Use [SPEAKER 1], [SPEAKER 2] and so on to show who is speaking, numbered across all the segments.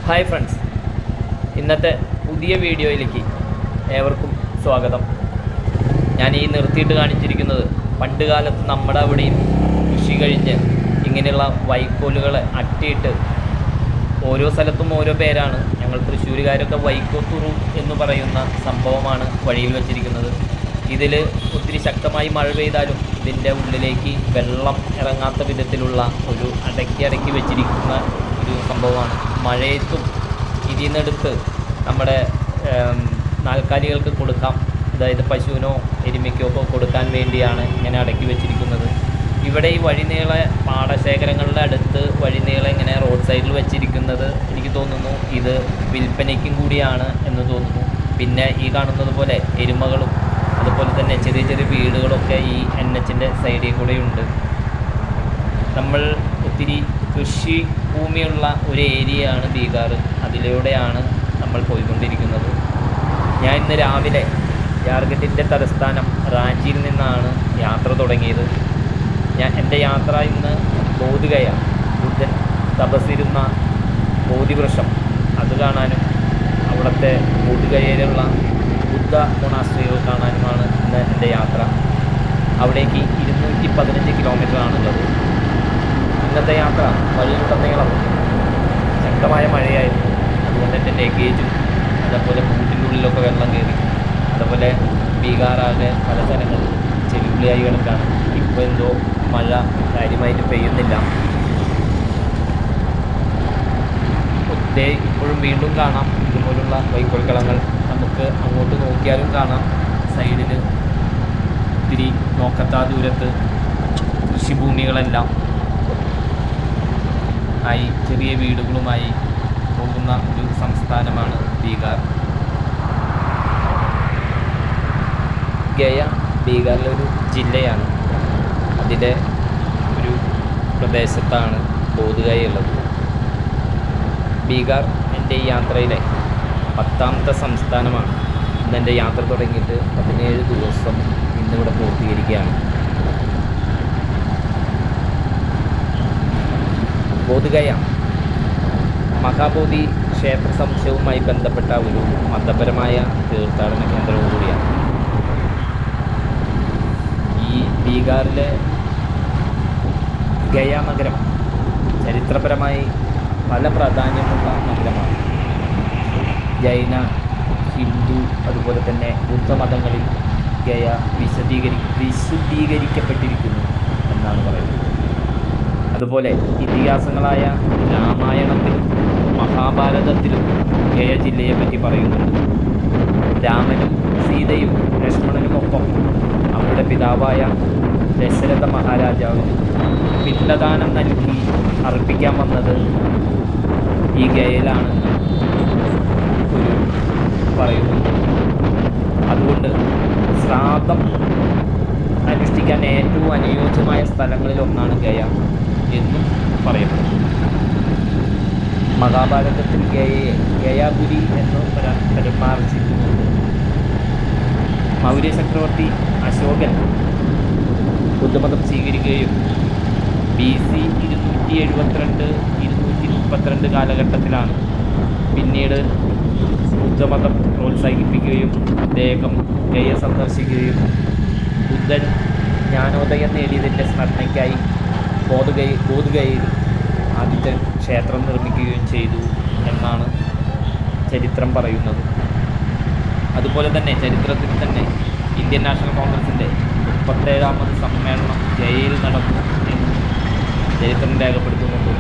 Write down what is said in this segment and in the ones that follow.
[SPEAKER 1] Hi friends, ഇന്നത്തെ പുതിയ വീഡിയോയിലേക്ക് ഏവർക്കും സ്വാഗതം. ഞാൻ ഈ നിർത്തിയിട്ട് കാണിച്ചിരിക്കുന്നത് പണ്ട് കാലത്ത് നമ്മുടെ അവിടെയും കൃഷി കഴിഞ്ഞ് ഇങ്ങനെയുള്ള വൈക്കോലുകളെ അട്ടിയിട്ട് ഓരോ സ്ഥലത്തും ഓരോ പേരാണ്. ഞങ്ങൾ തൃശ്ശൂരുകാരൊക്കെ വൈക്കോത്തുറു എന്ന് പറയുന്ന സംഭവമാണ് വഴിയിൽ വച്ചിരിക്കുന്നത്. ഇതിൽ ഒത്തിരി ശക്തമായി മഴ പെയ്താലും ഇതിൻ്റെ ഉള്ളിലേക്ക് വെള്ളം ഇറങ്ങാത്ത വിധത്തിലുള്ള ഒരു അടക്കി വെച്ചിരിക്കുന്ന ഒരു സംഭവമാണ്. മഴയത്തും ഇതിൽ നിന്നെടുത്ത് നമ്മുടെ നാൽക്കാലികൾക്ക് കൊടുക്കാം, അതായത് പശുവിനോ എരുമയ്ക്കോ ഒക്കെ കൊടുക്കാൻ വേണ്ടിയാണ് ഇങ്ങനെ അടക്കി വെച്ചിരിക്കുന്നത്. ഇവിടെ ഈ വഴിനീള പാടശേഖരങ്ങളുടെ അടുത്ത് വഴിനീള ഇങ്ങനെ റോഡ് സൈഡിൽ വെച്ചിരിക്കുന്നത് എനിക്ക് തോന്നുന്നു ഇത് വിൽപ്പനയ്ക്കും കൂടിയാണ് എന്ന് തോന്നുന്നു. പിന്നെ ഈ കാണുന്നത് പോലെ എരുമകളും അതുപോലെ തന്നെ ചെറിയ ചെറിയ വീടുകളൊക്കെ ഈ NHൻ്റെ സൈഡിൽ കൂടെയുണ്ട്. നമ്മൾ ഒത്തിരി കൃഷി ഭൂമിയുള്ള ഒരു ഏരിയയാണ് ബീഹാർ. അതിലൂടെയാണ് നമ്മൾ പോയിക്കൊണ്ടിരിക്കുന്നത്. ഞാൻ ഇന്ന് രാവിലെ ജാർഖണ്ഡിൻ്റെ തലസ്ഥാനം റാഞ്ചിയിൽ നിന്നാണ് യാത്ര തുടങ്ങിയത്. എൻ്റെ യാത്ര ഇന്ന് ബോധഗയ, ബുദ്ധൻ തപസ്സിരുന്ന ബോധിവൃക്ഷം അത് കാണാനും അവിടുത്തെ ബോധഗയയിലുള്ള ബുദ്ധ മൊണാസ്ട്രികൾ കാണാനുമാണ് ഇന്ന് എൻ്റെ യാത്ര. അവിടേക്ക് 215 കിലോമീറ്ററാണുള്ളത്. ഇന്നത്തെ യാത്ര വഴിയിലുടനീളം ശക്തമായ മഴയായിരുന്നു. അതുകൊണ്ട് എൻ്റെ ലഗേജും അതേപോലെ ബൂട്ടിൻ്റെ ഉള്ളിലൊക്കെ വെള്ളം കയറി. അതുപോലെ ബീഹാറാകെ പല സ്ഥലങ്ങളിൽ ചെവിപ്പുളിയായി കിടക്കാണ്. ഇപ്പോൾ എന്തോ മഴ കാര്യമായിട്ട് പെയ്യുന്നില്ല. ഇപ്പോഴും വീണ്ടും കാണാം ഇതുപോലുള്ള വൈക്കോൽക്കളങ്ങൾ. നമുക്ക് അങ്ങോട്ട് നോക്കിയാലും കാണാം സൈഡിൽ ഒത്തിരി നോക്കത്താ ദൂരത്ത് കൃഷിഭൂമികളെല്ലാം ആയി ചെറിയ വീടുകളുമായി പോകുന്ന ഒരു സംസ്ഥാനമാണ് ബീഹാർ. ഗയ ബീഹാറിലെ ഒരു ജില്ലയാണ്. അതിലെ ഒരു പ്രദേശത്താണ് ബോധഗയുള്ളത്. ബീഹാർ എൻ്റെ ഈ യാത്രയിലെ 10ാമത്തെ സംസ്ഥാനമാണ്. ഇന്നെൻ്റെ യാത്ര തുടങ്ങിയിട്ട് 17 ദിവസം ഇന്നിവിടെ പൂർത്തീകരിക്കുകയാണ്. ബോധഗയ മഹാബോധി ക്ഷേത്ര സമുച്ചയവുമായി ബന്ധപ്പെട്ട ഒരു മതപരമായ തീർത്ഥാടന കേന്ദ്രവും കൂടിയാണ്. ഈ ബീഹാറിലെ ഗയ നഗരം ചരിത്രപരമായി പല പ്രാധാന്യമുള്ള നഗരമാണ്. ജൈന, ഹിന്ദു അതുപോലെ തന്നെ ബുദ്ധമതങ്ങളിൽ ഗയ വിശുദ്ധീകരിക്കപ്പെട്ടിരിക്കുന്നു എന്നാണ് പറയുന്നത്. അതുപോലെ ഇതിഹാസങ്ങളായ രാമായണത്തിലും മഹാഭാരതത്തിലും ഗയ ജില്ലയെ പറ്റി പറയുന്നുണ്ട്. രാമനും സീതയും ലക്ഷ്മണനുമൊപ്പം അവരുടെ പിതാവായ ദശരഥ മഹാരാജാവിന് പിണ്ടദാനം നൽകി അർപ്പിക്കാൻ വന്നത് ഈ ഗയയിലാണെന്ന് ഒരു പറയുന്നു. അതുകൊണ്ട് ശ്രാദ്ധം അനുഷ്ഠിക്കാൻ ഏറ്റവും അനുയോജ്യമായ സ്ഥലങ്ങളിലൊന്നാണ് ഗയ എന്നും പറയപ്പെടുന്നു. മഹാഭാരതത്തിൽ ഗയയെ ഗയാപുരി എന്ന് പരാമർശിക്കുന്നുണ്ട്. മൗര്യ ചക്രവർത്തി അശോകൻ ബുദ്ധമതം സ്വീകരിക്കുകയും BC 272-232 കാലഘട്ടത്തിലാണ് പിന്നീട് ബുദ്ധമതം പ്രോത്സാഹിപ്പിക്കുകയും അദ്ദേഹം ഗയ സന്ദർശിക്കുകയും ബുദ്ധൻ ജ്ഞാനോദയം നേടിയതിൻ്റെ സ്മരണയ്ക്കായി ബോധഗയയിൽ ആദ്യത്തെ ക്ഷേത്രം നിർമ്മിക്കുകയും ചെയ്തു എന്നാണ് ചരിത്രം പറയുന്നത്. അതുപോലെ തന്നെ ചരിത്രത്തിൽ തന്നെ ഇന്ത്യൻ നാഷണൽ കോൺഗ്രസിൻ്റെ 37ാമത് സമ്മേളനം ഗയയിൽ നടന്നു എന്ന് ചരിത്രം രേഖപ്പെടുത്തുന്നുണ്ട്.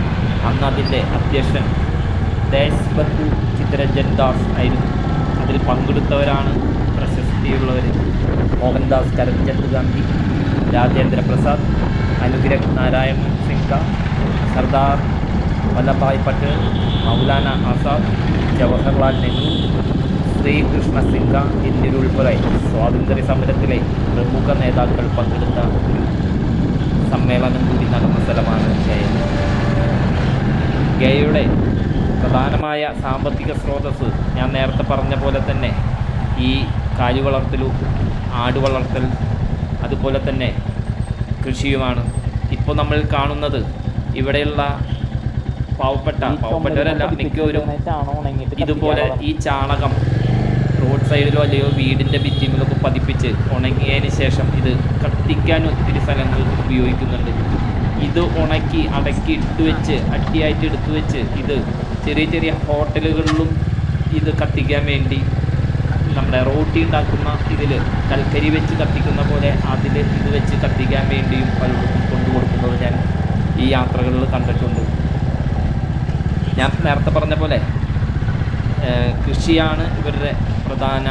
[SPEAKER 1] അന്ന് അതിൻ്റെ അധ്യക്ഷൻ ദേശബന്ധു ചിത്തരഞ്ജൻ ദാസ് ആയിരുന്നു. അതിൽ പങ്കെടുത്തവരാണ് പ്രശസ്തിയുള്ളവർ: മോഹൻദാസ് കരംചന്ദ് ഗാന്ധി, രാജേന്ദ്ര പ്രസാദ്, അനുഗ്രഹ് നാരായൺ സിൻഹ, സർദാർ വല്ലഭായ് പട്ടേൽ, മൗലാന ആസാദ്, ജവഹർലാൽ നെഹ്റു, ശ്രീകൃഷ്ണ സിൻഹ എന്നിവരുൾപ്പെടെ സ്വാതന്ത്ര്യ സമരത്തിലെ പ്രമുഖ നേതാക്കൾ പങ്കെടുത്ത ഒരു സമ്മേളനം കൂടി നടന്ന സ്ഥലമാണ് ഗയ. ഗയയുടെ പ്രധാനമായ സാമ്പത്തിക സ്രോതസ്സ് ഞാൻ നേരത്തെ പറഞ്ഞ പോലെ തന്നെ ഈ കാലിവളർത്തലും ആടുവളർത്തൽ അതുപോലെ തന്നെ കൃഷിയുമാണ്. ഇപ്പോൾ നമ്മൾ കാണുന്നത് ഇവിടെയുള്ള പാവപ്പെട്ടവരല്ല മിക്കവരും ഇതുപോലെ ഈ ചാണകം റോഡ് സൈഡിലോ അല്ലയോ വീടിൻ്റെ ഭിത്തിയിലൊക്കെ പതിപ്പിച്ച് ഉണങ്ങിയതിന് ശേഷം ഇത് കത്തിക്കാൻ ഒത്തിരി സ്ഥലങ്ങൾ ഉപയോഗിക്കുന്നുണ്ട്. ഇത് ഉണക്കി അടക്കി ഇട്ട് വെച്ച് അട്ടിയായിട്ട് എടുത്തു വെച്ച് ഇത് ചെറിയ ചെറിയ ഹോട്ടലുകളിലും ഇത് കത്തിക്കാൻ വേണ്ടി നമ്മുടെ റോട്ടി ഉണ്ടാക്കുന്ന ഇതിൽ കൽക്കരി വെച്ച് കത്തിക്കുന്ന പോലെ അതിൽ ഇത് വെച്ച് കത്തിക്കാൻ വേണ്ടിയും പലർക്കും കൊണ്ടുകൊടുക്കുന്നത് ഞാൻ ഈ യാത്രകളിൽ കണ്ടിട്ടുണ്ട്. ഞാൻ നേരത്തെ പറഞ്ഞ പോലെ കൃഷിയാണ് ഇവരുടെ പ്രധാന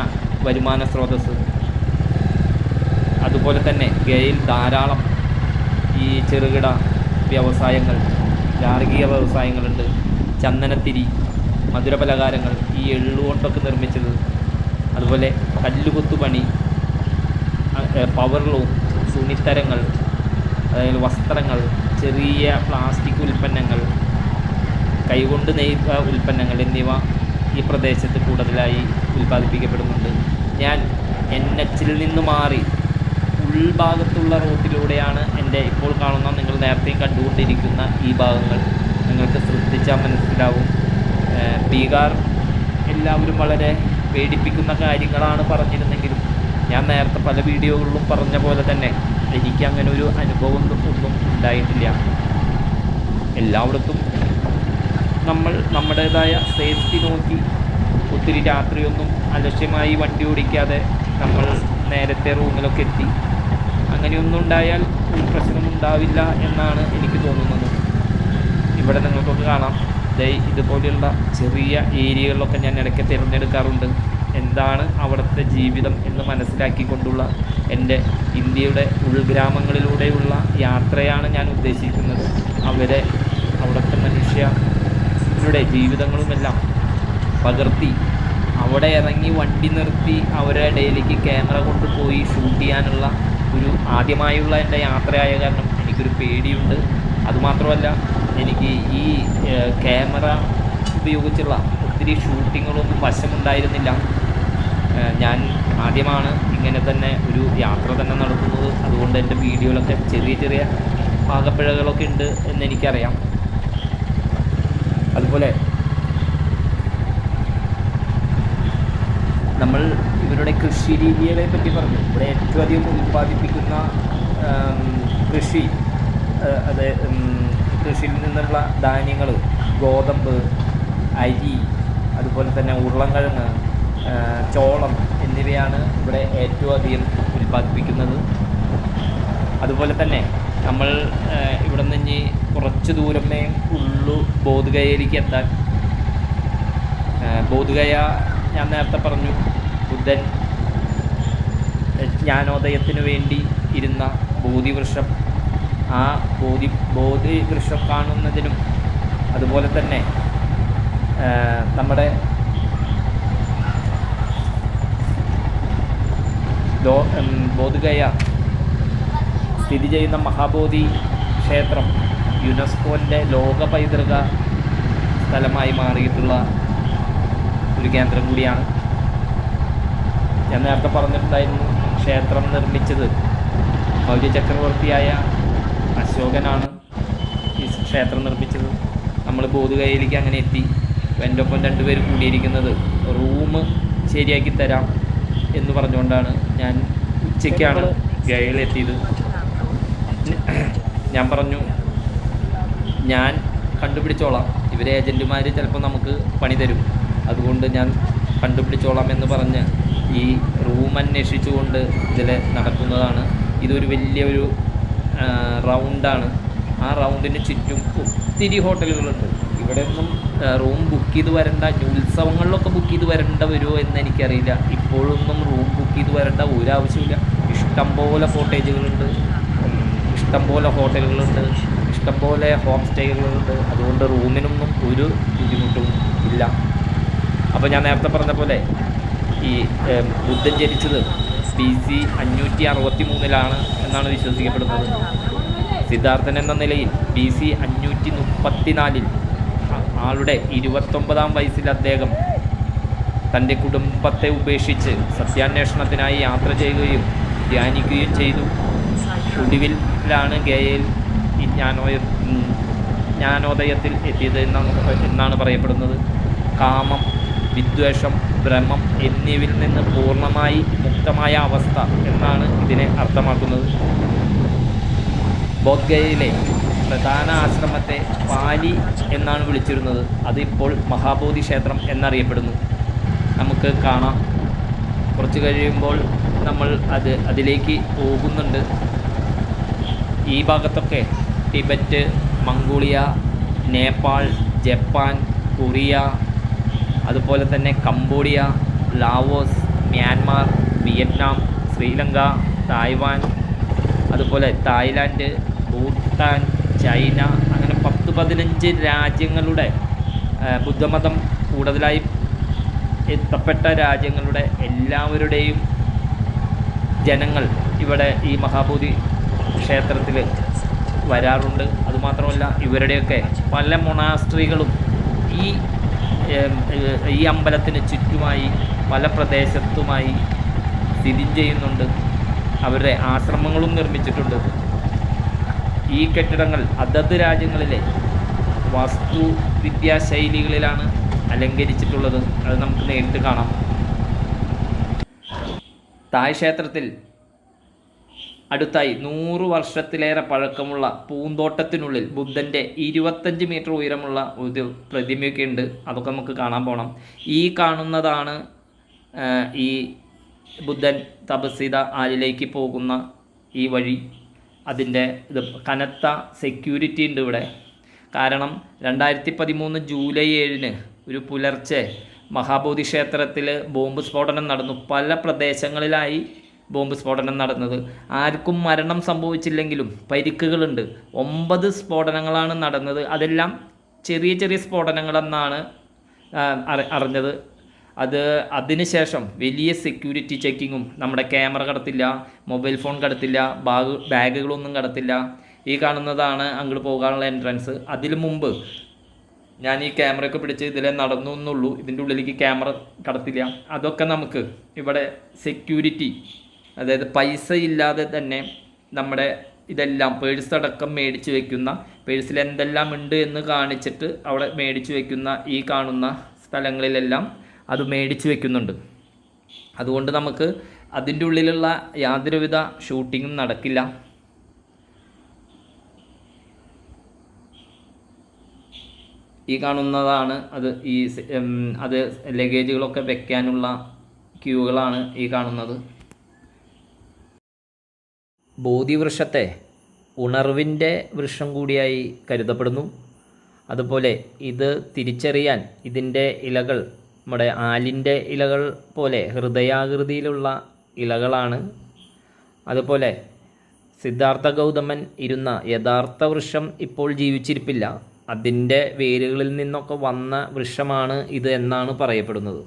[SPEAKER 1] വരുമാന സ്രോതസ്സ്. അതുപോലെ തന്നെ ഗയയിൽ ധാരാളം ഈ ചെറുകിട വ്യവസായങ്ങൾ, ഗാർഹിക വ്യവസായങ്ങളുണ്ട്. ചന്ദനത്തിരി, മധുരപലഹാരങ്ങൾ, ഈ എള്ളുകൊണ്ടൊക്കെ നിർമ്മിച്ചത്, അതുപോലെ കല്ലുകൊത്തുപണി, പവർലൂം, തുണിത്തരങ്ങൾ, അതായത് വസ്ത്രങ്ങൾ, ചെറിയ പ്ലാസ്റ്റിക് ഉൽപ്പന്നങ്ങൾ, കൈകൊണ്ട് നെയ്ത ഉൽപ്പന്നങ്ങൾ എന്നിവ ഈ പ്രദേശത്ത് കൂടുതലായി ഉൽപ്പാദിപ്പിക്കപ്പെടുന്നുണ്ട്. ഞാൻ NH നിന്ന് മാറി ഉൾഭാഗത്തുള്ള റോഡിലൂടെയാണ് എൻ്റെ ഇപ്പോൾ കാണുന്ന നിങ്ങൾ നേരത്തെയും കണ്ടുകൊണ്ടിരിക്കുന്ന ഈ ഭാഗങ്ങൾ. നിങ്ങൾക്ക് ശ്രദ്ധിച്ചാൽ മനസ്സിലാവും. ബീഹാർ എല്ലാവരും വളരെ പേടിപ്പിക്കുന്ന കാര്യങ്ങളാണ് പറഞ്ഞിരുന്നെങ്കിലും ഞാൻ നേരത്തെ പല വീഡിയോകളിലും പറഞ്ഞ പോലെ തന്നെ എനിക്ക് അങ്ങനെ ഒരു അനുഭവം ഒന്നും ഉണ്ടായിട്ടില്ല. എല്ലായിടത്തും നമ്മൾ നമ്മുടേതായ സേഫ്റ്റി നോക്കി ഒത്തിരി രാത്രിയൊന്നും അലക്ഷ്യമായി വണ്ടി ഓടിക്കാതെ നമ്മൾ നേരത്തെ റൂമിലൊക്കെ എത്തി. അങ്ങനെയൊന്നും ഉണ്ടായാൽ ഒരു പ്രശ്നമുണ്ടാവില്ല എന്നാണ് എനിക്ക് തോന്നുന്നത്. ഇവിടെ നിങ്ങൾക്കൊക്കെ കാണാം, ഇതുപോലെയുള്ള ചെറിയ ഏരിയകളിലൊക്കെ ഞാൻ ഇടയ്ക്ക് തിരഞ്ഞെടുക്കാറുണ്ട്. എന്താണ് അവിടുത്തെ ജീവിതം എന്ന് മനസ്സിലാക്കിക്കൊണ്ടുള്ള എൻ്റെ ഇന്ത്യയുടെ ഉൾഗ്രാമങ്ങളിലൂടെയുള്ള യാത്രയാണ് ഞാൻ ഉദ്ദേശിക്കുന്നത്. അവിടുത്തെ മനുഷ്യരുടെ ജീവിതങ്ങളുമെല്ലാം പകർത്തി അവിടെ ഇറങ്ങി വണ്ടി നിർത്തി അവരുടെ ഇടയിലേക്ക് ക്യാമറ കൊണ്ടുപോയി ഷൂട്ട് ചെയ്യാനുള്ള ഒരു ആദ്യമായുള്ള എൻ്റെ യാത്രയായ കാരണം എനിക്കൊരു പേടിയുണ്ട്. അതുമാത്രമല്ല, എനിക്ക് ഈ ക്യാമറ ഉപയോഗിച്ചുള്ള ഒത്തിരി ഷൂട്ടിങ്ങുകളൊന്നും വശമുണ്ടായിരുന്നില്ല. ഞാൻ ആദ്യമാണ് ഇങ്ങനെ തന്നെ ഒരു യാത്ര തന്നെ നടത്തുന്നത്. അതുകൊണ്ട് എൻ്റെ വീഡിയോയിലൊക്കെ ചെറിയ ചെറിയ പാകപ്പിഴകളൊക്കെ ഉണ്ട് എന്നെനിക്കറിയാം. അതുപോലെ നമ്മൾ ഇവരുടെ കൃഷി രീതികളെ പറ്റി പറഞ്ഞു. ഇവിടെ ഏറ്റവും അധികം ഉൽപ്പാദിപ്പിക്കുന്ന കൃഷിയിൽ നിന്നുള്ള ധാന്യങ്ങൾ ഗോതമ്പ്, അരി, അതുപോലെ തന്നെ ഉരുളൻകിഴങ്ങ്, ചോളം എന്നിവയാണ് ഇവിടെ ഏറ്റവും അധികം ഉൽപ്പാദിപ്പിക്കുന്നത്. അതുപോലെ തന്നെ നമ്മൾ ഇവിടെ നിന്ന് കുറച്ച് ദൂരമേ ഉള്ളൂ ബോധഗയയിലേക്ക് എത്താൻ. ബോധഗയ ഞാൻ നേരത്തെ പറഞ്ഞു, ബുദ്ധൻ ജ്ഞാനോദയത്തിനു വേണ്ടി ഇരുന്ന ബോധിവൃക്ഷം. ആ ബോധിവൃക്ഷം കാണുന്നതിനും അതുപോലെ തന്നെ നമ്മുടെ ബോധഗയ സ്ഥിതി ചെയ്യുന്ന മഹാബോധി ക്ഷേത്രം യുനെസ്കോൻ്റെ ലോക പൈതൃക സ്ഥലമായി മാറിയിട്ടുള്ള ഒരു കേന്ദ്രം കൂടിയാണ്. ഞാൻ നേരത്തെ പറഞ്ഞിട്ടുണ്ടായിരുന്നു, ക്ഷേത്രം നിർമ്മിച്ചത് മൗര്യ ചക്രവർത്തിയായ അശോകനാണ് ഈ ക്ഷേത്രം നിർമ്മിച്ചത്. നമ്മൾ ബോധഗയയിലേക്ക് അങ്ങനെ എത്തി. എൻ്റെ ഒപ്പം രണ്ടുപേരും കൂടിയിരിക്കുന്നത് റൂം ശരിയാക്കി തരാം എന്ന് പറഞ്ഞുകൊണ്ടാണ്. ഞാൻ ഉച്ചയ്ക്കാണ് ഗയയിലെത്തിയത്. ഞാൻ പറഞ്ഞു, ഞാൻ കണ്ടുപിടിച്ചോളാം, ഇവരെ ഏജൻറ്റുമാർ ചിലപ്പോൾ നമുക്ക് പണി തരും, അതുകൊണ്ട് ഞാൻ കണ്ടുപിടിച്ചോളാം എന്ന് പറഞ്ഞ് ഈ റൂം അന്വേഷിച്ചുകൊണ്ട് ഇതിൽ നടക്കുന്നതാണ്. ഇതൊരു വലിയൊരു റൗണ്ടാണ്. ആ റൗണ്ടിന് ചുറ്റും ഒത്തിരി ഹോട്ടലുകളുണ്ട്. ഇവിടെ ഒന്നും റൂം ബുക്ക് ചെയ്ത് വരേണ്ട, ഉത്സവങ്ങളിലൊക്കെ ബുക്ക് ചെയ്ത് വരേണ്ട വരുമോ എന്ന് എനിക്കറിയില്ല. ഇപ്പോഴൊന്നും റൂം ബുക്ക് ചെയ്ത് വരേണ്ട ഒരാവശ്യമില്ല. ഇഷ്ടംപോലെ കോട്ടേജുകളുണ്ട്, ഇഷ്ടംപോലെ ഹോട്ടലുകളുണ്ട്, ഇഷ്ടംപോലെ ഹോം സ്റ്റേകളുണ്ട്. അതുകൊണ്ട് റൂമിനൊന്നും ഒരു ബുദ്ധിമുട്ടും ഇല്ല. അപ്പോൾ ഞാൻ നേരത്തെ പറഞ്ഞ പോലെ ഈ ബുദ്ധൻ ജനിച്ചത് BC 563 എന്നാണ് വിശ്വസിക്കപ്പെടുന്നത്. സിദ്ധാർത്ഥൻ എന്ന നിലയിൽ BC 534 ആളുടെ 29-ാം വയസ്സിൽ അദ്ദേഹം തൻ്റെ കുടുംബത്തെ ഉപേക്ഷിച്ച് സത്യാന്വേഷണത്തിനായി യാത്ര ചെയ്യുകയും ധ്യാനിക്കുകയും ചെയ്തു. ഒടുവിലാണ് ഗയയിൽ ഈ ജ്ഞാനോദയത്തിൽ എത്തിയത് എന്നാണ് പറയപ്പെടുന്നത്. കാമം, വിദ്വേഷം, ഭ്രമം എന്നിവയിൽ നിന്ന് പൂർണ്ണമായി മുക്തമായ അവസ്ഥ എന്നാണ് ഇതിനെ അർത്ഥമാക്കുന്നത്. ബോധ്ഗയയിലെ പ്രധാന ആശ്രമത്തെ പാലി എന്നാണ് വിളിച്ചിരുന്നത്. അതിപ്പോൾ മഹാബോധി ക്ഷേത്രം എന്നറിയപ്പെടുന്നു. നമുക്ക് കാണാം, കുറച്ച് കഴിയുമ്പോൾ നമ്മൾ അതിലേക്ക് പോകുന്നുണ്ട്. ഈ ഭാഗത്തൊക്കെ Tibet, Mongolia, Nepal, Japan, Korea, അതുപോലെ തന്നെ Cambodia, Laos, Myanmar, Vietnam, Sri Lanka, Taiwan, അതുപോലെ തായ്ലാൻഡ്, ഭൂട്ടാൻ, ചൈന, അങ്ങനെ 10-15 രാജ്യങ്ങളുടെ ബുദ്ധമതം കൂടുതലായി എത്തപ്പെട്ട രാജ്യങ്ങളുടെ എല്ലാവരുടെയും ജനങ്ങൾ ഇവിടെ ഈ മഹാബോധി ക്ഷേത്രത്തിൽ വരാറുണ്ട്. അതുമാത്രമല്ല, ഇവരുടെയൊക്കെ പല മൊണാസ്ട്രികളും ഈ അമ്പലത്തിന് ചുറ്റുമായി പല പ്രദേശത്തുമായി സ്ഥിതി ചെയ്യുന്നുണ്ട്. അവരുടെ ആശ്രമങ്ങളും നിർമ്മിച്ചിട്ടുണ്ട്. ഈ കെട്ടിടങ്ങൾ അതത് രാജ്യങ്ങളിലെ വാസ്തുവിദ്യാശൈലികളിലാണ് അലങ്കരിച്ചിട്ടുള്ളത്. അത് നമുക്ക് നേരിട്ട് കാണാം. തായ് ക്ഷേത്രത്തിൽ അടുത്തായി 100 വർഷത്തിലേറെ പഴക്കമുള്ള പൂന്തോട്ടത്തിനുള്ളിൽ ബുദ്ധൻ്റെ 25 മീറ്റർ ഉയരമുള്ള ഒരു പ്രതിമയൊക്കെ ഉണ്ട്. അതൊക്കെ നമുക്ക് കാണാൻ പോകണം. ഈ കാണുന്നതാണ് ഈ ബുദ്ധൻ തപസ് ചെയ്ത ആലിലേക്ക് പോകുന്ന ഈ വഴി. അതിൻ്റെ കനത്ത സെക്യൂരിറ്റി ഉണ്ട് ഇവിടെ. കാരണം 2013 ജൂലൈ 7 ഒരു പുലർച്ചെ മഹാബോധി ക്ഷേത്രത്തിൽ ബോംബ് സ്ഫോടനം നടന്നു. പല പ്രദേശങ്ങളിലായി ബോംബ് സ്ഫോടനം നടന്നത്. ആർക്കും മരണം സംഭവിച്ചില്ലെങ്കിലും പരിക്കുകളുണ്ട്. 9 സ്ഫോടനങ്ങളാണ് നടന്നത്. അതെല്ലാം ചെറിയ ചെറിയ സ്ഫോടനങ്ങളെന്നാണ് അറിഞ്ഞത്. അതിനുശേഷം വലിയ സെക്യൂരിറ്റി ചെക്കിങ്ങും, നമ്മുടെ ക്യാമറ കടത്തില്ല, മൊബൈൽ ഫോൺ കടത്തില്ല, ബാഗുകളൊന്നും കടത്തില്ല. ഈ കാണുന്നതാണ് അങ്ങോട്ട് പോകാനുള്ള എൻട്രൻസ്. അതിനു മുമ്പ് ഞാൻ ഈ ക്യാമറയൊക്കെ പിടിച്ച് ഇതിലെ നടന്നു എന്നുള്ളൂ. ഇതിൻ്റെ ഉള്ളിലേക്ക് ക്യാമറ കടത്തില്ല. അതൊക്കെ നമുക്ക് ഇവിടെ സെക്യൂരിറ്റി, അതായത് പൈസ ഇല്ലാതെ തന്നെ നമ്മുടെ ഇതെല്ലാം പേഴ്സ് അടക്കം മേടിച്ച് വയ്ക്കുന്ന, പേഴ്സിൽ എന്തെല്ലാം ഉണ്ട് എന്ന് കാണിച്ചിട്ട് അവിടെ മേടിച്ച് വയ്ക്കുന്ന ഈ കാണുന്ന സ്ഥലങ്ങളിലെല്ലാം അത് മേടിച്ച് വയ്ക്കുന്നുണ്ട്. അതുകൊണ്ട് നമുക്ക് അതിൻ്റെ ഉള്ളിലുള്ള യാതൊരുവിധ ഷൂട്ടിങ്ങും നടക്കില്ല. ഈ കാണുന്നതാണ് അത് ലഗേജുകളൊക്കെ വെക്കാനുള്ള ക്യൂകളാണ് ഈ കാണുന്നത്. ബോധിവൃക്ഷത്തെ ഉണർവിൻ്റെ വൃക്ഷം കൂടിയായി കരുതപ്പെടുന്നു. അതുപോലെ ഇത് തിരിച്ചറിയാൻ ഇതിൻ്റെ ഇലകൾ നമ്മുടെ ആലിൻ്റെ ഇലകൾ പോലെ ഹൃദയാകൃതിയിലുള്ള ഇലകളാണ്. അതുപോലെ സിദ്ധാർത്ഥ ഗൗതമൻ ഇരുന്ന യഥാർത്ഥ വൃക്ഷം ഇപ്പോൾ ജീവിച്ചിരിപ്പില്ല. അതിൻ്റെ വേരുകളിൽ നിന്നൊക്കെ വന്ന വൃക്ഷമാണ് ഇത് എന്നാണ് പറയപ്പെടുന്നത്.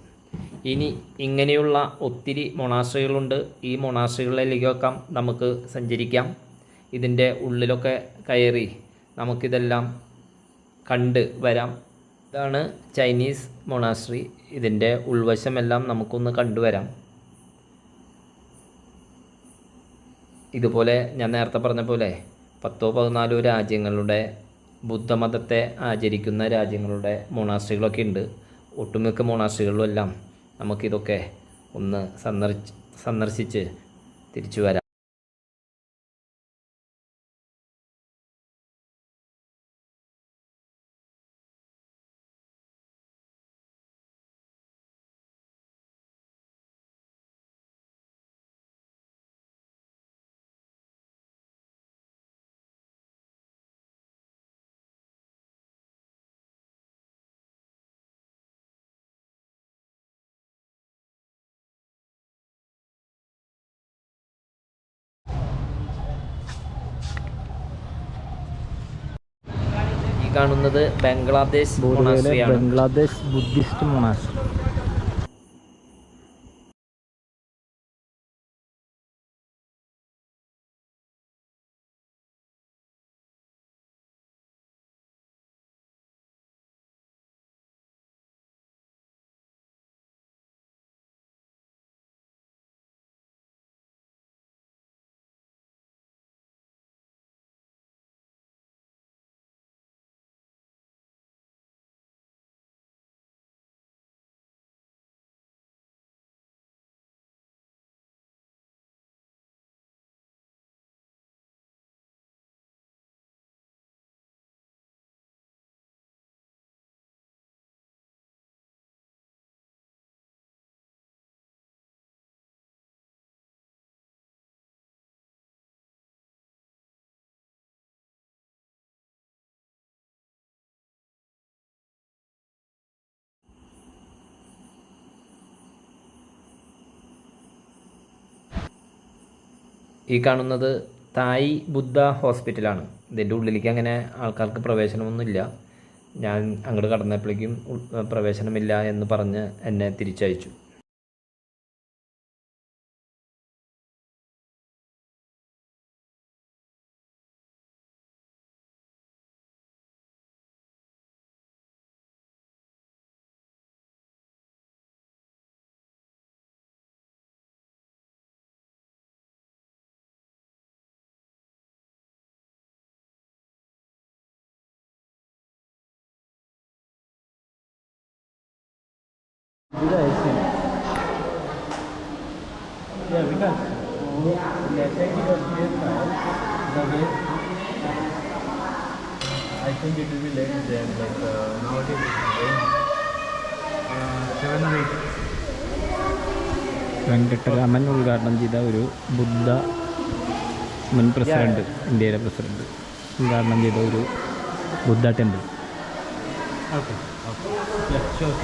[SPEAKER 1] ഇനി ഇങ്ങനെയുള്ള ഒത്തിരി മൊണാസ്ട്രികളുണ്ട്. ഈ മൊണാസ്ട്രികളിലേക്കൊക്കെ നമുക്ക് സഞ്ചരിക്കാം. ഇതിൻ്റെ ഉള്ളിലൊക്കെ കയറി നമുക്കിതെല്ലാം കണ്ട് വരാം. ഇതാണ് ചൈനീസ് മൊണാസ്ട്രി. ഇതിൻ്റെ ഉൾവശമെല്ലാം നമുക്കൊന്ന് കണ്ടുവരാം. ഇതുപോലെ ഞാൻ നേരത്തെ പറഞ്ഞ പോലെ 10-14 രാജ്യങ്ങളുടെ ബുദ്ധമതത്തെ ആചരിക്കുന്ന രാജ്യങ്ങളുടെ മൊണാസ്ട്രികളൊക്കെ ഉണ്ട്. ഒട്ടുമിക്ക മൊണാസ്ട്രികളിലെല്ലാം നമുക്കിതൊക്കെ ഒന്ന് സന്ദർശിച്ച് തിരിച്ചു വരാം. കാണുന്നത് ബംഗ്ലാദേശ് ബുദ്ധിസ്റ്റ് മൊണാസ്ട്രി. ഈ കാണുന്നത് തായ് ബുദ്ധ ഹോസ്പിറ്റലാണ്. ഇതിൻ്റെ ഉള്ളിലേക്ക് അങ്ങനെ ആൾക്കാർക്ക് പ്രവേശനമൊന്നുമില്ല. ഞാൻ അങ്ങോട്ട് കടന്നപ്പോഴേക്കും പ്രവേശനമില്ല എന്ന് പറഞ്ഞ് എന്നെ തിരിച്ചയച്ചു.
[SPEAKER 2] Yeah, because let's say it was PS5, the way I think it will be late there, like nowadays it's 7 or 8.
[SPEAKER 3] Venkataraman ഉദ്ഘാടനം ചെയ്ത ഒരു ബുദ്ധ മുൻ പ്രസിഡന്റ്, ഇന്ത്യയിലെ പ്രസിഡന്റ് ഉദ്ഘാടനം ചെയ്ത ഒരു ബുദ്ധ temple.
[SPEAKER 2] Okay, okay. Yeah, sure.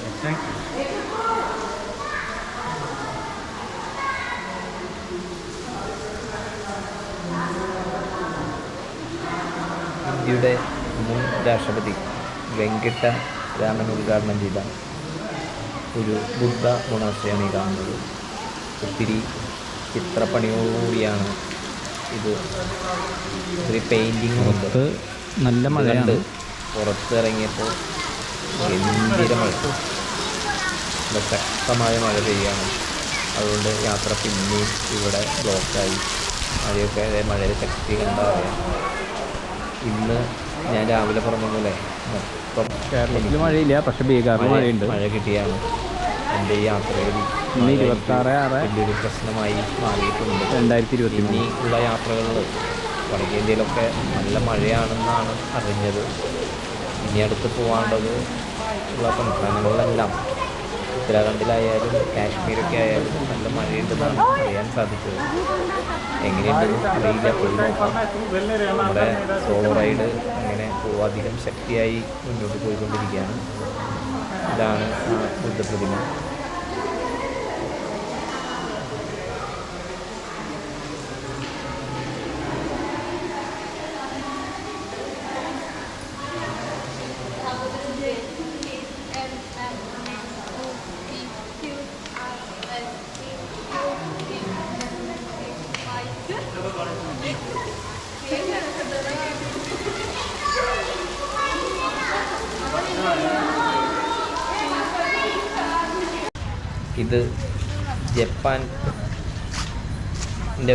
[SPEAKER 2] Yes, thank you.
[SPEAKER 1] ഇന്ത്യയുടെ മുൻ രാഷ്ട്രപതി വെങ്കിട്ട രാമൻ ഉദ്ഘാടനം ചെയ്ത ഒരു ബുദ്ധ മൊണാസ്ട്രിയാണ് ഈ കാണുന്നത്. ഒത്തിരി ചിത്രപ്പണിയോടുകൂടിയാണ് ഇത്. ഒത്തിരി പെയിൻറ്റിങ് ഉണ്ട്.
[SPEAKER 3] നല്ല മഴയുണ്ട്.
[SPEAKER 1] പുറത്തിറങ്ങിയപ്പോൾ ഗംഭീര മഴ, ശക്തമായ മഴ പെയ്യാണ്. അതുകൊണ്ട് യാത്ര പിന്നെയും ഇവിടെ ബ്ലോക്കായി. മഴയൊക്കെ മഴയുടെ ശക്തി കണ്ടറിയാം. ഇന്ന് ഞാൻ രാവിലെ പറഞ്ഞ പോലെ മൊത്തം
[SPEAKER 3] കേരളത്തിൽ മഴയില്ല, പക്ഷെ ബീഹാറിൽ മഴയുണ്ട്.
[SPEAKER 1] മഴ കിട്ടിയാണ് എൻ്റെ ഈ യാത്രയിൽ
[SPEAKER 3] ഇന്ന് 26/6
[SPEAKER 1] വലിയൊരു പ്രശ്നമായി മാറിയിട്ടുണ്ട്.
[SPEAKER 3] 2020
[SPEAKER 1] ഇനി ഉള്ള യാത്രകളിൽ വടക്കേന്ത്യയിലൊക്കെ നല്ല മഴയാണെന്നാണ് അറിഞ്ഞത്. ഇനി അടുത്ത് പോകേണ്ടത് ഉള്ള സംസ്ഥാനങ്ങളിലെല്ലാം ഉത്തരാഖണ്ഡിലായാലും കാശ്മീരൊക്കെ ആയാലും നല്ല മഴയുണ്ടെന്നാണ് അറിയാൻ സാധിച്ചത്. എങ്ങനെയുണ്ടെന്ന് അറിയില്ല, പോയി നോക്കാം. നമ്മുടെ സോളോ റൈഡ് അങ്ങനെ അധികം ശക്തിയായി മുന്നോട്ട് പോയിക്കൊണ്ടിരിക്കുകയാണ്. ഇതാണ് ബുദ്ധപ്രതിമ. ഇത് ജപ്പാൻ്റെ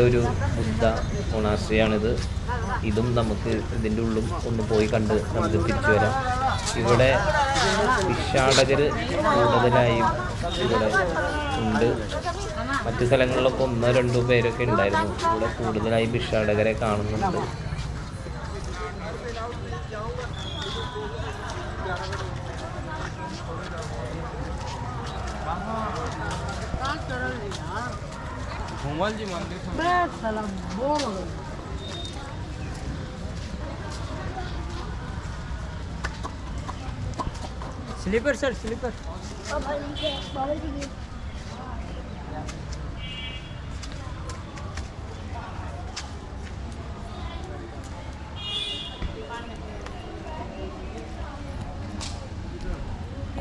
[SPEAKER 1] ഒരു ബുദ്ധ മൊണാസ്ട്രിയാണിത്. ഇതും നമുക്ക് ഇതിൻ്റെ ഉള്ളും ഒന്ന് പോയി കണ്ട് നമുക്ക് തിരിച്ചു വരാം. ഇവിടെ ഭിക്ഷാടകർ കൂടുതലായും ഇവിടെ ഉണ്ട്. മറ്റു സ്ഥലങ്ങളിലൊക്കെ 1-2 പേരൊക്കെ ഉണ്ടായിരുന്നു. ഇവിടെ കൂടുതലായി ഭിക്ഷാടകരെ കാണുന്നുണ്ട്.
[SPEAKER 2] Sleeper, sir, sleeper.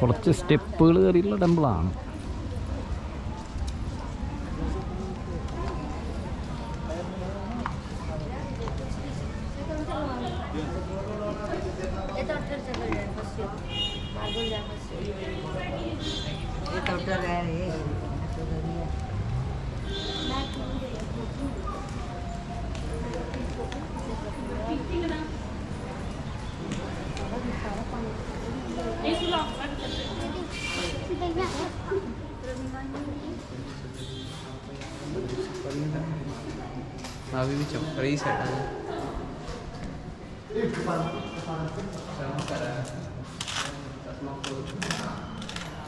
[SPEAKER 3] കുറച്ച് സ്റ്റെപ്പുകൾ കയറിയുള്ള ടെമ്പിളാണ്.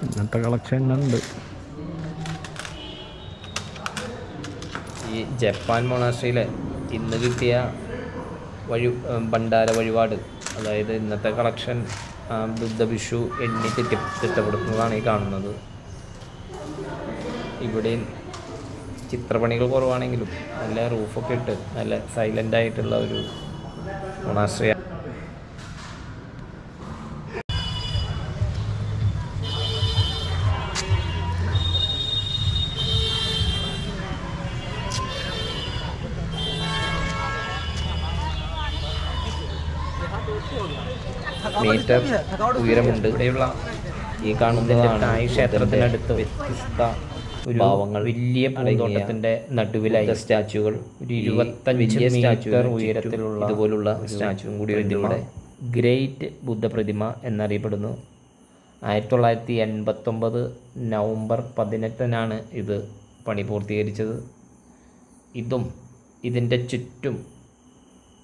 [SPEAKER 3] ഇങ്ങനത്തെ കളക്ഷനുണ്ട്.
[SPEAKER 1] ഈ ജപ്പാൻ മൊണാസ്ട്രിയിലെ ഇന്ന് കിട്ടിയ ഭണ്ഡാര വഴിപാട്, അതായത് ഇന്നത്തെ കളക്ഷൻ ബുദ്ധഭിക്ഷു എണ്ണി തിട്ടപ്പെടുത്തുന്നതാണ് ഈ കാണുന്നത്. ഇവിടെ ചിത്രപ്പണികൾ കുറവാണെങ്കിലും നല്ല റൂഫൊക്കെ ഇട്ട് നല്ല സൈലൻ്റ് ആയിട്ടുള്ള ഒരു മൊണാസ്ട്രിയാണ്. മീറ്റർ ഉയരമുണ്ട്. ഇവിടെയുള്ള ഈ കാണുന്നതാണ് ഈ ക്ഷേത്രത്തിനടുത്ത് വ്യത്യസ്ത ഒരു ഭാവങ്ങൾ വലിയ പൂന്തോട്ടത്തിന്റെ നടുവിലായി സ്റ്റാച്ചുകൾ ഒരു 25 മീറ്റർ ഉയരത്തിലുള്ള ഇതുപോലുള്ള സ്റ്റാച്ചുവും കൂടി ഇതിലൂടെ ഗ്രേറ്റ് ബുദ്ധ പ്രതിമ എന്നറിയപ്പെടുന്നു. 1989 നവംബർ 18 ഇത് പണി പൂർത്തീകരിച്ചത്. ഇതും ഇതിൻ്റെ ചുറ്റും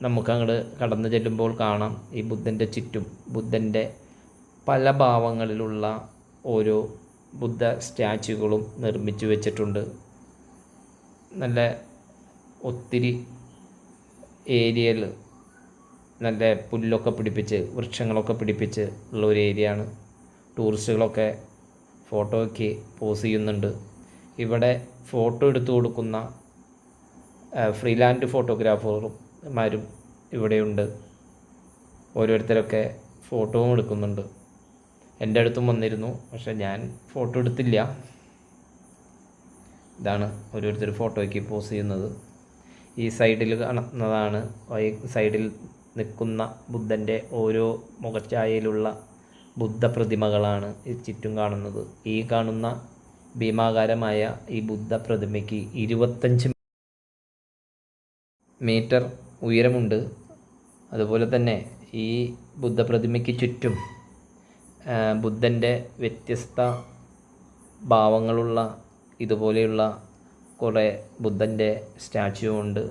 [SPEAKER 1] നമുക്കങ്ങോട്ട് കടന്നു ചെല്ലുമ്പോൾ കാണാം ഈ ബുദ്ധൻ്റെ ചുറ്റും ബുദ്ധൻ്റെ പല ഭാവങ്ങളിലുള്ള ഓരോ ബുദ്ധ സ്റ്റാച്ചുകളും നിർമ്മിച്ചു വെച്ചിട്ടുണ്ട്. നല്ല ഒത്തിരി ഏരിയയിൽ നല്ല പുല്ലൊക്കെ പിടിപ്പിച്ച് വൃക്ഷങ്ങളൊക്കെ പിടിപ്പിച്ച് ഉള്ള ഒരു ഏരിയയാണ്. ടൂറിസ്റ്റുകളൊക്കെ ഫോട്ടോയ്ക്ക് പോസ് ചെയ്യുന്നുണ്ട്. ഇവിടെ ഫോട്ടോ എടുത്തു കൊടുക്കുന്ന ഫ്രീലാൻഡ് ഫോട്ടോഗ്രാഫർമാരും ഇവിടെയുണ്ട്. ഓരോരുത്തരൊക്കെ ഫോട്ടോയും എടുക്കുന്നുണ്ട്. എൻ്റെ അടുത്തും വന്നിരുന്നു, പക്ഷെ ഞാൻ ഫോട്ടോ എടുത്തില്ല. ഇതാണ് ഓരോരുത്തർ ഫോട്ടോയ്ക്ക് പോസ് ചെയ്യുന്നത്. ഈ സൈഡിൽ കാണുന്നതാണ് സൈഡിൽ നിൽക്കുന്ന ബുദ്ധൻ്റെ ഓരോ മുഖഛായയിലുള്ള ബുദ്ധ പ്രതിമകളാണ് ഈ ചുറ്റും കാണുന്നത്. ഈ കാണുന്ന ഭീമാകാരമായ ഈ ബുദ്ധ പ്രതിമയ്ക്ക് 25 മീറ്റർ ഉയരമുണ്ട്. അതുപോലെ തന്നെ ഈ ബുദ്ധ പ്രതിമയ്ക്ക് ചുറ്റും ബുദ്ധൻ്റെ വ്യത്യസ്ത ഭാവങ്ങളുള്ള ഇതുപോലെയുള്ള കുറേ ബുദ്ധൻ്റെ സ്റ്റാച്ചു ഉണ്ട്.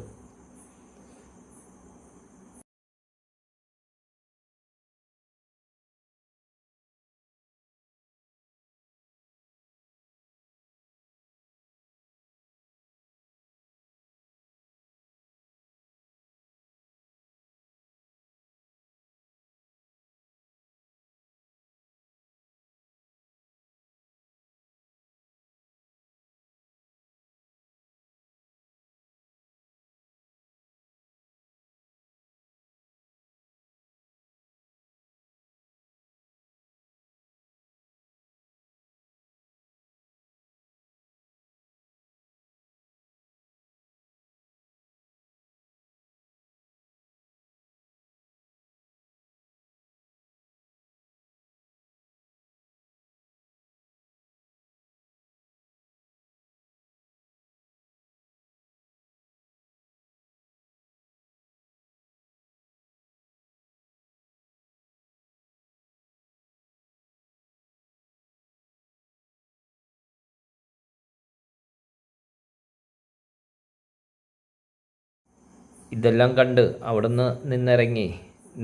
[SPEAKER 1] ഇതെല്ലാം കണ്ട് അവിടുന്ന് നിന്നിറങ്ങി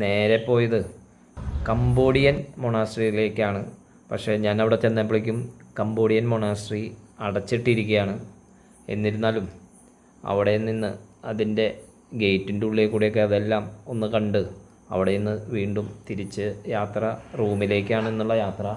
[SPEAKER 1] നേരെ പോയത് കംബോഡിയൻ മൊണാസ്ട്രിയിലേക്കാണ്. പക്ഷേ ഞാൻ അവിടെ ചെന്നപ്പോഴേക്കും കംബോഡിയൻ മൊണാസ്ട്രി അടച്ചിട്ടിരിക്കുകയാണ്. എന്നിരുന്നാലും അവിടെ നിന്ന് അതിൻ്റെ ഗേറ്റിൻ്റെ ഉള്ളിൽ കൂടെയൊക്കെ അതെല്ലാം ഒന്ന് കണ്ട് അവിടെ നിന്ന് വീണ്ടും തിരിച്ച് യാത്ര റൂമിലേക്കാണ് എന്നുള്ള യാത്ര.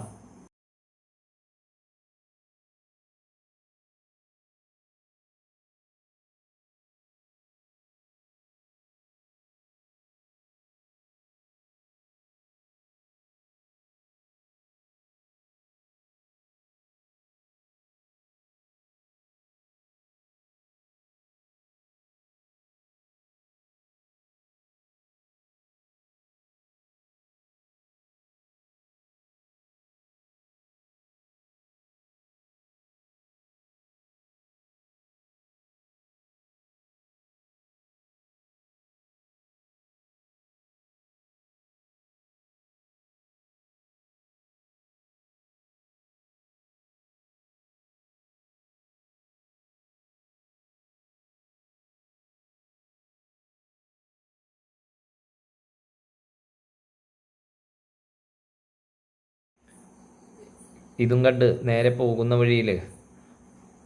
[SPEAKER 1] ഇതും കണ്ട് നേരെ പോകുന്ന വഴിയിൽ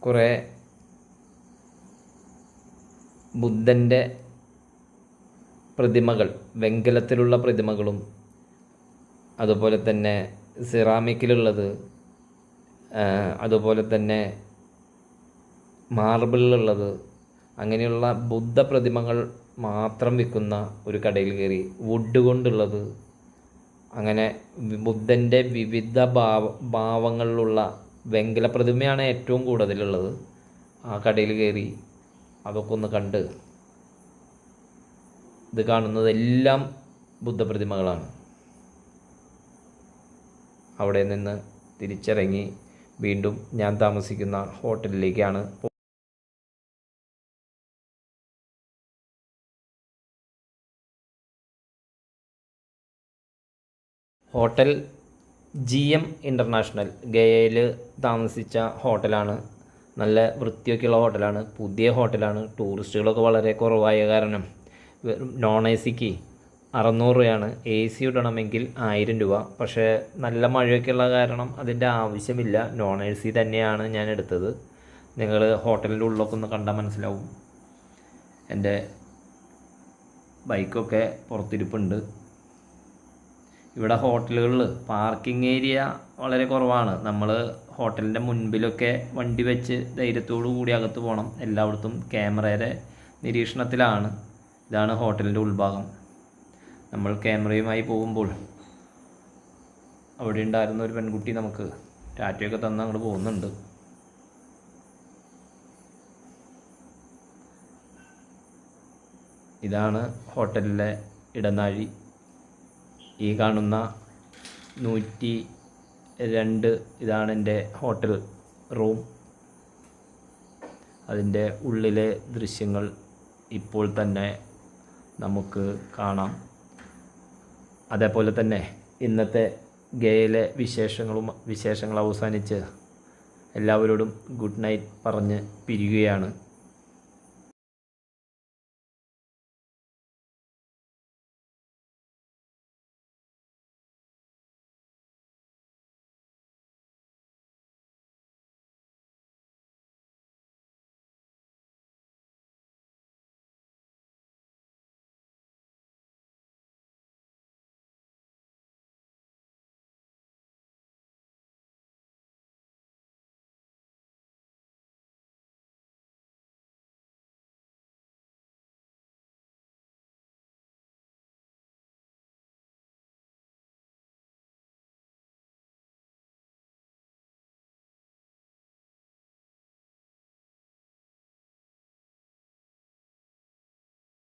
[SPEAKER 1] കുറേ ബുദ്ധൻ്റെ പ്രതിമകൾ, വെങ്കലത്തിലുള്ള പ്രതിമകളും അതുപോലെ തന്നെ സിറാമിക്കിലുള്ളത്, അതുപോലെ തന്നെ മാർബിളിലുള്ളത്, അങ്ങനെയുള്ള ബുദ്ധ പ്രതിമകൾ മാത്രം വിൽക്കുന്ന ഒരു കടയിൽ കയറി. വുഡ് കൊണ്ടുള്ളത്, അങ്ങനെ ബുദ്ധൻ്റെ വിവിധ ഭാവങ്ങളിലുള്ള വെങ്കല പ്രതിമയാണ് ഏറ്റവും കൂടുതലുള്ളത്. ആ കടയിൽ കയറി അതൊക്കെ ഒന്ന് കണ്ട്, ഇത് കാണുന്നതെല്ലാം ബുദ്ധപ്രതിമകളാണ്. അവിടെ നിന്ന് തിരിച്ചിറങ്ങി വീണ്ടും ഞാൻ താമസിക്കുന്ന ഹോട്ടലിലേക്കാണ്. ഹോട്ടൽ GM ഇൻ്റർനാഷണൽ ഗയയിൽ താമസിച്ച ഹോട്ടലാണ്. നല്ല വൃത്തിയൊക്കെയുള്ള ഹോട്ടലാണ്, പുതിയ ഹോട്ടലാണ്. ടൂറിസ്റ്റുകളൊക്കെ വളരെ കുറവായ കാരണം നോൺ AC-ക്ക് 600 രൂപയാണ്. AC ഇടണമെങ്കിൽ 1000 രൂപ. പക്ഷേ നല്ല മഴയൊക്കെയുള്ള കാരണം അതിൻ്റെ ആവശ്യമില്ല. നോൺ AC തന്നെയാണ് ഞാൻ എടുത്തത്. നിങ്ങൾ ഹോട്ടലിൻ്റെ ഉള്ളൊക്കെ ഒന്ന് കണ്ടാൽ മനസ്സിലാവും. എൻ്റെ ബൈക്കൊക്കെ പുറത്തിരിപ്പുണ്ട്. ഇവിടെ ഹോട്ടലുകളിൽ പാർക്കിംഗ് ഏരിയ വളരെ കുറവാണ്. നമ്മൾ ഹോട്ടലിൻ്റെ മുൻപിലൊക്കെ വണ്ടി വെച്ച് ധൈര്യത്തോടു കൂടി അകത്ത് പോകണം. എല്ലായിടത്തും ക്യാമറയുടെ നിരീക്ഷണത്തിലാണ്. ഇതാണ് ഹോട്ടലിൻ്റെ ഉൾഭാഗം. നമ്മൾ ക്യാമറയുമായി പോകുമ്പോൾ അവിടെ ഉണ്ടായിരുന്ന ഒരു പെൺകുട്ടി നമുക്ക് ടാറ്റയൊക്കെ തന്ന് അങ്ങോട്ട് പോകുന്നുണ്ട്. ഇതാണ് ഹോട്ടലിലെ ഇടനാഴി. ഈ കാണുന്ന 102 ഇതാണ് എൻ്റെ ഹോട്ടൽ റൂം. അതിൻ്റെ ഉള്ളിലെ ദൃശ്യങ്ങൾ ഇപ്പോൾ തന്നെ നമുക്ക് കാണാം. അതേപോലെ തന്നെ ഇന്നത്തെ ഗയയിലെ വിശേഷങ്ങൾ അവസാനിച്ച് എല്ലാവരോടും ഗുഡ് നൈറ്റ് പറഞ്ഞ് പിരിയുകയാണ്.